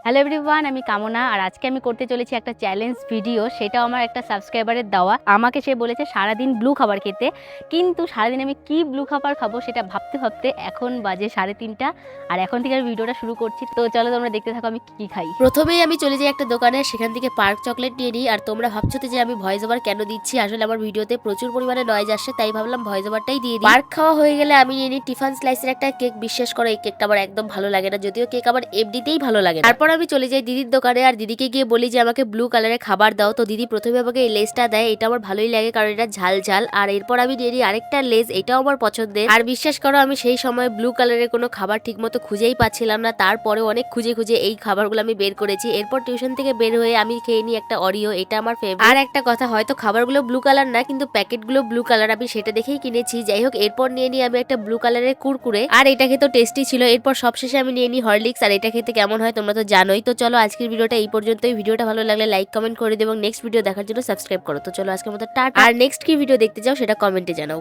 Hello everyone, আমি কামনা। আর আজকে আমি করতে চলেছি একটা চ্যালেঞ্জ ভিডিও। সেটাও আমার একটা সাবস্ক্রাইবারের দেওয়া। আমাকে সে বলেছে সারাদিন ব্লু খাবার খেতে, কিন্তু সারাদিন আমি কি ব্লু খাবার খাবো সেটা ভাবতে ভাবতে এখন বাজে 3:30। আর এখন থেকে আমি ভিডিওটা শুরু করছি। তো চলো তোমরা দেখতে থাকো আমি কি খাই। প্রথমেই আমি চলে যাই একটা দোকানে, সেখান থেকে পার্ক চকলেট নিয়ে নিই। আর তোমরা ভাবছো যে আমি ভয়েস ওভার কেন দিচ্ছি, আসলে আমার ভিডিওতে প্রচুর পরিমাণে নয়েজ আসছে, তাই ভাবলাম ভয়েস ওভারটাই দিয়ে দিই। পার্ক খাওয়া হয়ে গেলে আমি নিয়ে নিই টিফান স্লাইসের একটা কেক। বিশ্বাস করো এই কেকটা আমার একদম ভালো লাগে না, যদিও কেক আমার এমনিতেই ভালো লাগে না। তারপর আমি চলে যাই দিদির দোকানে, আর দিদিকে গিয়ে বলি যে আমাকে ব্লু কালারের খাবার দাও। তো দিদি প্রথমে আমাকে এই লেসটা দেয়, এটা আমার ভালোই লাগে কারণ এটা ঝাল ঝাল। আর এরপর আমি নিয়ে নিই আরেকটা লেস, এটাও আমার পছন্দের। আর বিশ্বাস করো আমি সেই সময় ব্লু কালারের কোনো খাবার ঠিক মতো খুঁজেই পাচ্ছিলাম না, তারপরে অনেক খুঁজে খুঁজে এই খাবারগুলো আমি বের করেছি। এরপর টিউশন থেকে বের হয়ে আমি খেয়ে নিই একটা অরিও, এটা আমার ফেভারিট। আর একটা কথা, হয়তো খাবারগুলো ব্লু কালার না, কিন্তু প্যাকেটগুলো ব্লু কালার, আমি সেটা দেখেই কিনেছি। যাই হোক, এরপর নিয়ে নিই আমি একটা ব্লু কালারের কুরকুরে, আর এটা খেতে টেস্টি ছিল। এরপর সবশেষে আমি নিয়ে নিই হরলিক্স, আর এটা খেতে কেমন হয় তোমরা তো জানোই। তো চলো আজকের ভিডিওটা এই পর্যন্তই। ভিডিওটা ভালো লাগলে লাইক কমেন্ট করে দেবো এবং নেক্সট ভিডিও দেখার জন্য সাবস্ক্রাইব করো। তো চলো আজকের মতো টাটা। আর নেক্সট কি ভিডিও দেখতে চাও সেটা কমেন্টে জানাও।